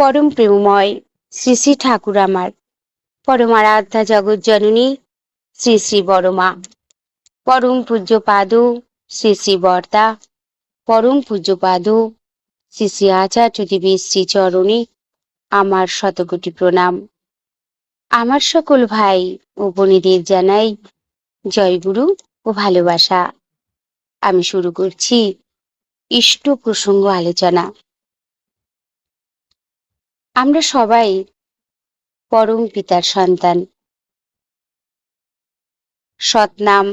পরম প্রেমময় শ্রী শ্রী ঠাকুর আমার, পরমারাধ্যা জগৎ জননী শ্রী শ্রী বড়মা, পরম পূজ্যপাদ শ্রী শ্রী বর্দা, পরম পূজ্যপাদ শ্রী শ্রী আচার্য দেবের শ্রী চরণে আমার শতকোটি প্রণাম। আমার সকল ভাই ও বোনেদের জানাই জয়গুরু ও ভালোবাসা। আমি শুরু করছি ইষ্ট প্রসঙ্গ আলোচনা। আমরা সবাই পরম পিতার সন্তান। সৎ নাম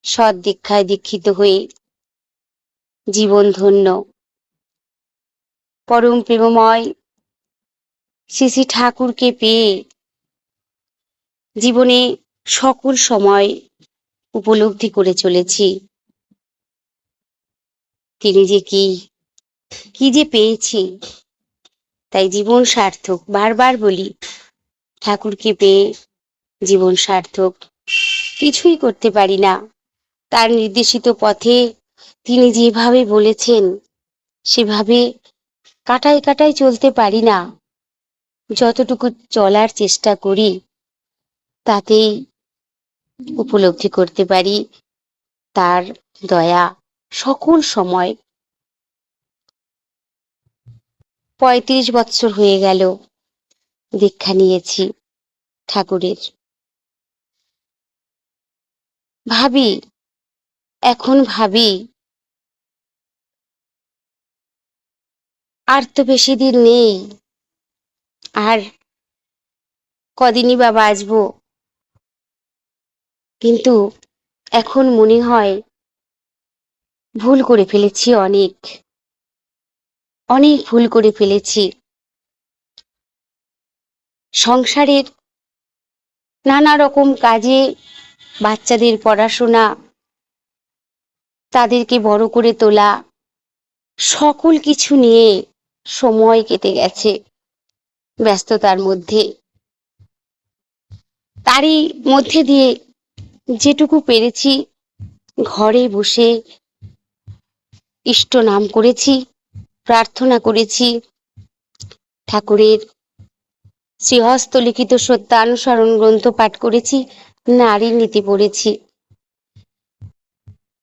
সৎ দীক্ষায় দীক্ষিত হয়ে জীবন ধন্য পরম প্রেমময় শ্রী শ্রী ঠাকুরকে পেয়ে জীবনে সকল সময় উপলব্ধি করে চলেছি তিনি যে কি যে পেয়েছি, তাই জীবন সার্থক। বারবার বলি, ঠাকুরকে পেয়ে জীবন সার্থক। কিছুই করতে পারি না, তার নির্দেশিত পথে তিনি যেভাবে বলেছেন সেভাবে কাটায় কাটায় চলতে পারি না। যতটুকু চলার চেষ্টা করি তাতেই উপলব্ধি করতে পারি তার দয়া সকল সময়। ৩৫ বৎসর হয়ে গেল দীক্ষা নিয়েছি ঠাকুরের। এখন ভাবি আর তো বেশি দিন নেই, আর কদিনই বা বাঁচবো। কিন্তু এখন মনে হয় ভুল করে ফেলেছি, অনেক ভুল করে ফেলেছি। সংসারের নানা রকম কাজে, বাচ্চাদের পড়াশোনা, তাদেরকে বড় করে তোলা, সকল কিছু নিয়ে সময় কেটে গেছে ব্যস্ততার মধ্যে। তারই মধ্যে দিয়ে যেটুকু পেরেছি ঘরে বসে ইষ্ট নাম করেছি, প্রার্থনা করেছি, ঠাকুরের শ্রীহস্ত লিখিত সত্যানুসরণ গ্রন্থ পাঠ করেছি, নারীর নীতি পড়েছি।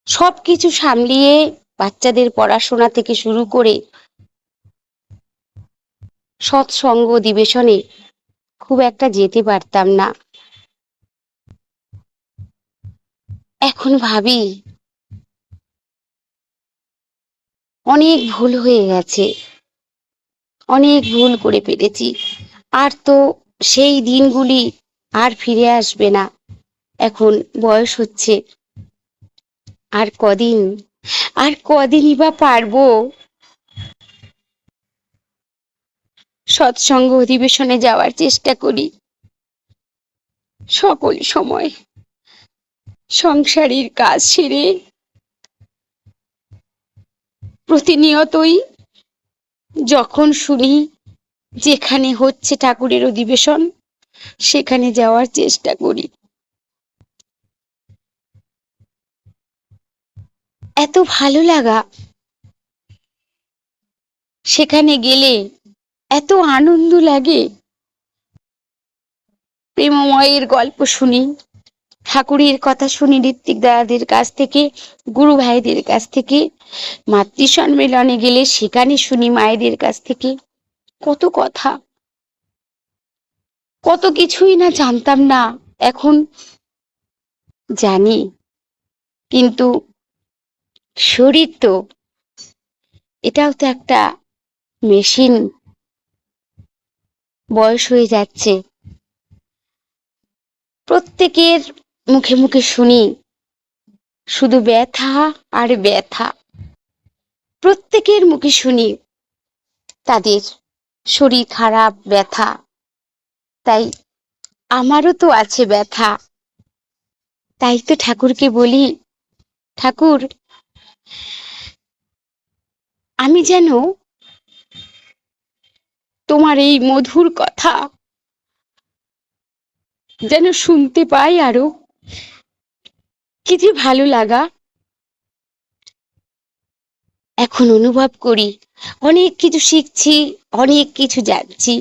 সবকিছু সামলিয়ে বাচ্চাদের পড়াশোনা থেকে শুরু করে সৎসঙ্গ অধিবেশনে খুব একটা যেতে পারতাম না। এখন ভাবি অনেক ভুল হয়ে গেছে, অনেক ভুল করে ফেলেছি। আর তো সেই দিনগুলি আর ফিরে আসবে না। এখন বয়স হচ্ছে, আর কদিনই বা পারবো সৎসঙ্গ অধিবেশনে যাওয়ার চেষ্টা করি। সকল সময় সংসারের কাজ সেরে প্রতিনিয়তই যখন শুনি যেখানে হচ্ছে ঠাকুরের অধিবেশন, সেখানে যাওয়ার চেষ্টা করি। এত ভালো লাগা, সেখানে গেলে এত আনন্দ লাগে। প্রেমময়ের গল্প শুনি, ঠাকুরের কথা শুনি ঋত্বিক দাদাদের কাছ থেকে, গুরু ভাইদের কাছ থেকে। মাতৃ সম্মেলনে গেলে সেখানে শুনি মায়েদের কাছ থেকে কত কথা, কত কিছুই না জানতাম না, এখন জানি। কিন্তু শরীর তো, এটাও তো একটা মেশিন। বয়স হয়ে যাচ্ছে, প্রত্যেকের মুখে মুখে শুনি শুধু ব্যথা আর ব্যথা। প্রত্যেকের মুখে শুনি তাদের শরীর খারাপ, ব্যথা। তাই আমারও তো আছে ব্যথা। তাই তো ঠাকুরকে বলি, ঠাকুর আমি যেন তোমার এই মধুর কথা যেন শুনতে পাই। আরো কি যে ভালো লাগা। এখন অনুভব করি অনেক কিছু শিখছি, অনেক কিছু জানছি।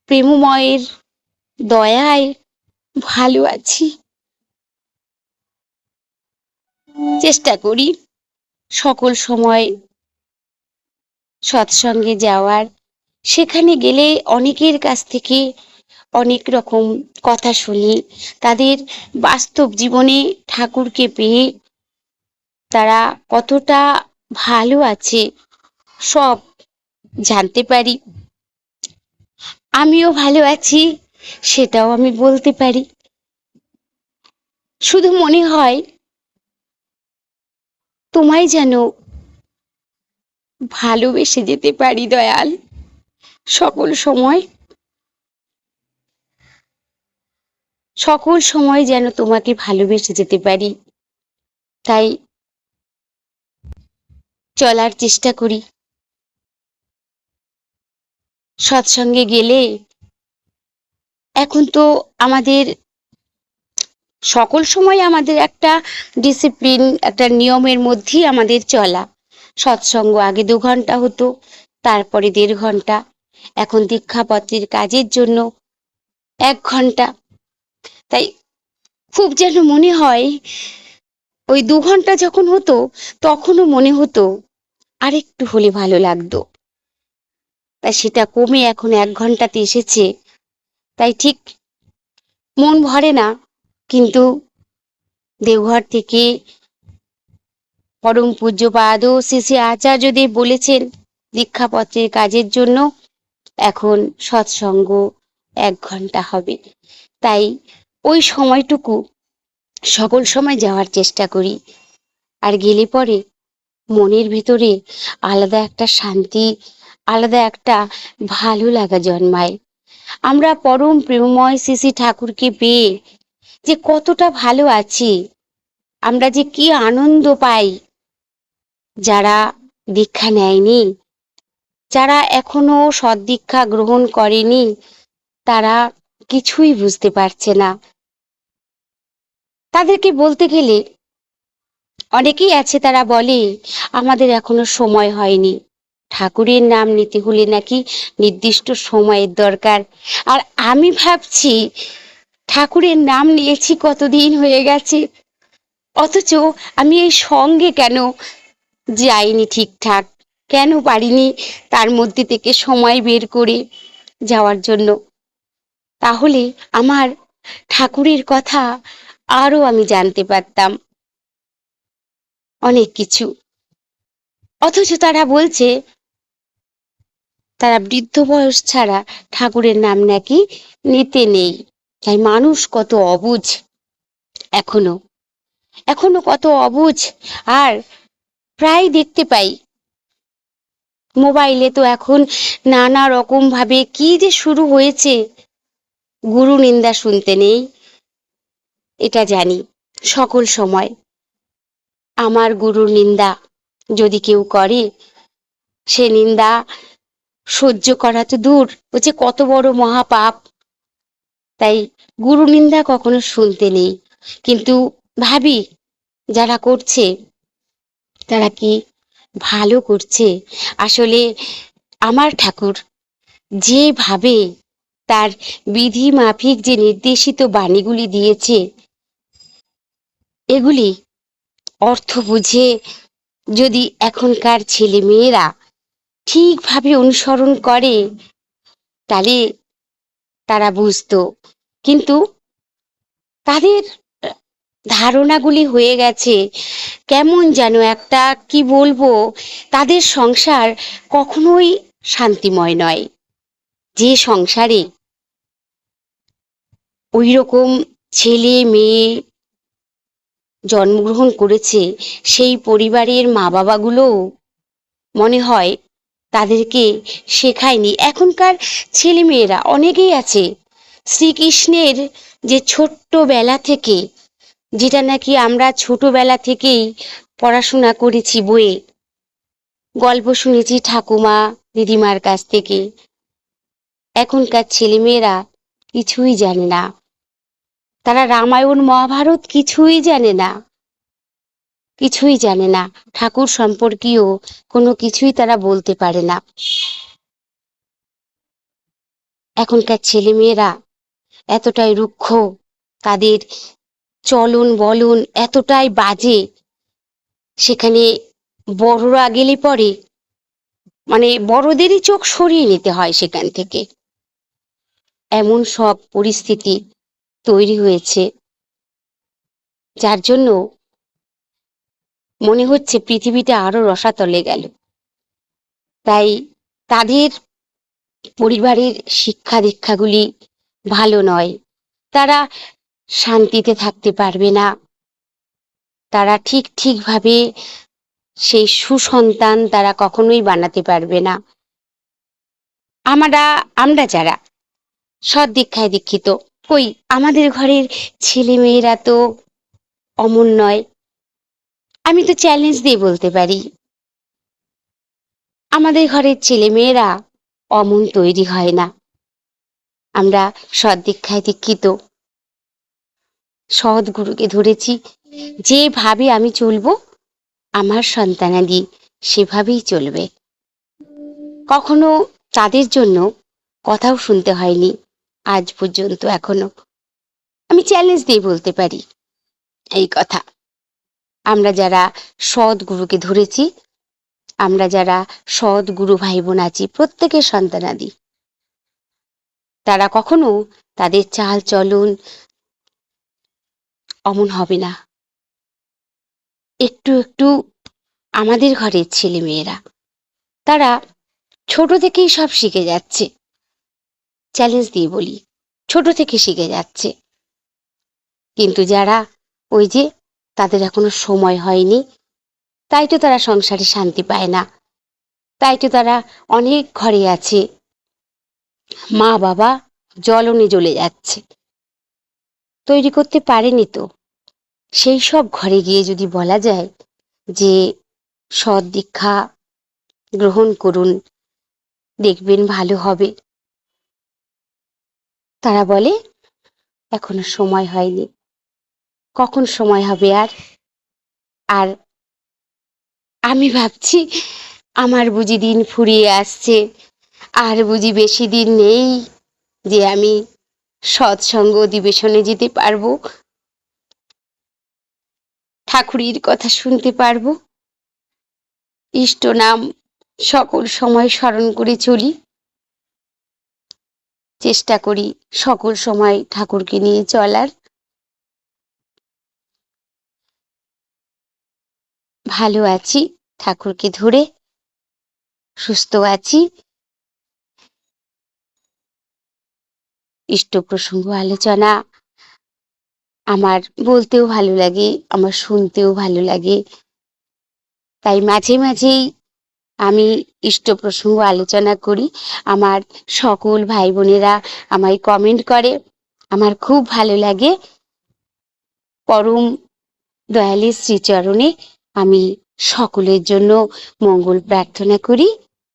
প্রেমময়ের দয়ায় ভালো আছি। চেষ্টা করি সকল সময় সৎসঙ্গে যাওয়ার। সেখানে গেলে অনেকের কাছ থেকে অনেক রকম কথা শুনি, তাদের বাস্তব জীবনে ঠাকুরকে পেয়ে তারা কতটা ভালো আছে সব জানতে পারি। আমিও ভালো আছি সেটাও আমি বলতে পারি। শুধু মনে হয় তোমায় যেন ভালোবেসে যেতে পারি দয়াল, সকল সময়। সকল সময় যেন তোমাকে ভালোবেসে যেতে পারি, তাই চলার চেষ্টা করি। সৎসঙ্গে গেলে এখন তো আমাদের সকল সময় আমাদের একটা ডিসিপ্লিন, একটা নিয়মের মধ্যেই আমাদের চলা। সৎসঙ্গ আগে 2 ঘন্টা হতো, তারপরে 1.5 ঘন্টা, এখন দীক্ষাপত্রের কাজের জন্য 1 ঘন্টা। তাই খুব যেন মনে হয় ওই 2 ঘন্টা যখন হতো তখনও মনে হতো আরেকটু হলে ভালো লাগতো। তাই সেটা কমে এখন 1 ঘন্টাতে এসেছে, তাই ঠিক মন ভরে না। কিন্তু দেওঘর থেকে পরম পূজ্যপাদ শ্রী শ্রী আচার্যদেব বলেছেন দীক্ষাপত্রের কাজের জন্য এখন সৎসঙ্গ 1 ঘন্টা হবে। তাই ওই সময়টুকু সকল সময় যাওয়ার চেষ্টা করি। আর গেলে পরে মনের ভিতরে আলাদা একটা শান্তি, আলাদা একটা ভালো লাগা জন্মায়। আমরা পরম প্রেমময় শ্রী শ্রী ঠাকুরকে পেয়ে যে কতটা ভালো আছি, আমরা যে কি আনন্দ পাই। যারা দীক্ষা নেয়নি, যারা এখনো সদ্দীক্ষা গ্রহণ করেনি, তারা কিছুই বুঝতে পারছে না। তাদেরকে বলতে গেলে অনেকেই আছে তারা বলে আমাদের এখনো সময় হয়নি। ঠাকুরের নাম নিতে হলে নাকি নির্দিষ্ট সময়ের দরকার। আর আমি ভাবছি ঠাকুরের নাম নিয়েছি কতদিন হয়ে গেছে, অথচ আমি এই সঙ্গে কেন যাইনি ঠিকঠাক, কেন পারিনি তার মধ্যে থেকে সময় বের করে যাওয়ার জন্য। তাহলে আমার ঠাকুরের কথা আরো আমি জানতে পারতাম অনেক কিছু। অথচ তারা বলছে তারা বৃদ্ধ বয়স ছাড়া ঠাকুরের নাম নাকি নিতে নেই। তাই মানুষ কত অবুঝ, এখনো এখনো কত অবুঝ। আর প্রায় দেখতে পাই মোবাইলে তো এখন নানা রকম ভাবে কি যে শুরু হয়েছে। গুরু নিন্দা শুনতে নেই এটা জানি, সকল সময় আমার গুরুর নিন্দা যদি কেউ করে, সে নিন্দা সহ্য করা তো দূর, ও যে কত বড় মহাপাপ। তাই গুরু নিন্দা কখনো শুনতে নেই। কিন্তু ভাবি যারা করছে তারা কি ভালো করছে? আসলে আমার ঠাকুর যেভাবে তার বিধি মাফিক যে নির্দেশিত বাণীগুলি দিয়েছে, এগুলি অর্থ বুঝে যদি এখনকার ছেলে মেয়েরা ঠিকভাবে অনুসরণ করে তাহলে তারা বুঝতো। কিন্তু তাদের ধারণাগুলি হয়ে গেছে কেমন যেন একটা, কি বলবো, তাদের সংসার কখনোই শান্তিময় নয়। যে সংসারে ওই রকম ছেলে মেয়ে জন্মগ্রহণ করেছে, সেই পরিবারের মা বাবাগুলো মনে হয় তাদেরকে শেখায়নি। এখনকার ছেলে মেয়েরা অনেকেই আছে শ্রীকৃষ্ণের যে ছোট্টবেলা থেকে, যেটা নাকি আমরা ছোটবেলা থেকেই পড়াশোনা করেছি বইয়ে, গল্প শুনেছি ঠাকুমা দিদিমার কাছ থেকে, এখনকার ছেলেমেয়েরা কিছুই জানে না। তারা রামায়ণ মহাভারত কিছুই জানে না। কিছুই জানে না, ঠাকুর সম্পর্কীয় কোনো কিছুই তারা বলতে পারে না। এখনকার ছেলেমেয়েরা এতটাই রুক্ষ, তাদের চলন বলন এতটাই বাজে, সেখানে বড়রা গেলে পরে মানে বড়দেরই চোখ সরিয়ে নিতে হয় সেখান থেকে। এমন সব পরিস্থিতি তৈরি হয়েছে, যার জন্য মনে হচ্ছে পৃথিবীটা আরো রসাতলে গেল। তাই তাদের পরিবারের শিক্ষা দীক্ষাগুলি ভালো নয়, তারা শান্তিতে থাকতে পারবে না, তারা ঠিকভাবে সেই সুসন্তান তারা কখনোই বানাতে পারবে না। আমরা যারা সৎ দীক্ষায় দীক্ষিত, কই আমাদের ঘরের ছেলে মেয়েরা তো অমন নয়। আমি তো চ্যালেঞ্জ দিয়ে বলতে পারি, আমাদের ঘরের ছেলে মেয়েরা অমন তৈরি হয় না। আমরা সৎ দীক্ষায় দীক্ষিত, সৎ গুরুকে ধরেছি, যেভাবে আমি চলবো আমার সন্তানাদি সেভাবেই চলবে। কখনো তাদের জন্য কথাও শুনতে হয়নি আজ পর্যন্ত। এখনো আমি চ্যালেঞ্জ দিয়ে বলতে পারি এই কথা। আমরা যারা সৎ গুরুকে ধরেছি, আমরা যারা সৎ গুরু ভাই বোন আছি, প্রত্যেকের সন্তানাদি, তারা কখনো তাদের চাল চলন অমন হবে না। একটু একটু আমাদের ঘরের ছেলে মেয়েরা তারা ছোট থেকেই সব শিখে যাচ্ছে, চ্যালেঞ্জ দিয়ে বলি, ছোট থেকে শিখে যাচ্ছে। কিন্তু যারা ওই যে তাদের এখনো সময় হয়নি, তাই তো তারা সংসারে শান্তি পায় না, তাই তো তারা অনেক ঘরে আছে মা বাবা জ্বলনে জ্বলে যাচ্ছে, তৈরি করতে পারেনি। তো সেই সব ঘরে গিয়ে যদি বলা যায় যে সৎ দীক্ষা গ্রহণ করুন, দেখবেন ভালো হবে, তারা বলে এখনো সময় হয়নি। কখন সময় হবে? আর আমি ভাবছি আমার বুঝি দিন ফুরিয়ে আসছে, আর বুঝি বেশি দিন নেই যে আমি সৎসঙ্গ অধিবেশনে যেতে পারবো, ঠাকুরের কথা শুনতে পারবো, ইষ্ট নাম সকল সময় স্মরণ করে চলি, চেষ্টা করি সকল সময় ঠাকুরকে নিয়ে চলার। ভালো আছি ঠাকুরকে ধরে, সুস্থ আছি। ইষ্ট প্রসঙ্গ আলোচনা আমার বলতেও ভালো লাগে, আমার শুনতেও ভালো লাগে, তাই মাঝে মাঝেই আমি ইষ্ট প্রসঙ্গ আলোচনা করি। আমার সকল ভাই বোনেরা আমায় কমেন্ট করে, আমার খুব ভালো লাগে। পরম দয়ালের শ্রীচরণে আমি সকলের জন্য মঙ্গল প্রার্থনা করি।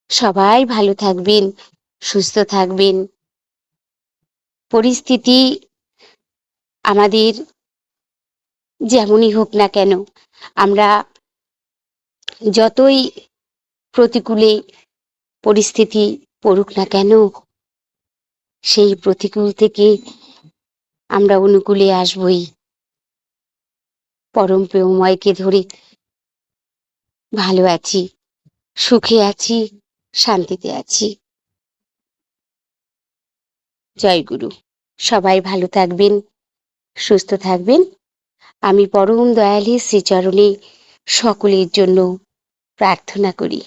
সবাই ভালো থাকবেন, সুস্থ থাকবেন। পরিস্থিতি আমাদের যেমনই হোক না কেন, আমরা যতই প্রতিকূলে পরিস্থিতি পড়ুক না কেন, সেই প্রতিকূল থেকে আমরা অনুকূলে আসবই। পরম প্রেমময়কে ধরে ভালো আছি, সুখে আছি, শান্তিতে আছি। জয় গুরু। সবাই ভালো থাকবেন, সুস্থ থাকবেন। আমি পরম দয়ালের শ্রীচরণে সকলের জন্য প্রার্থনা করি।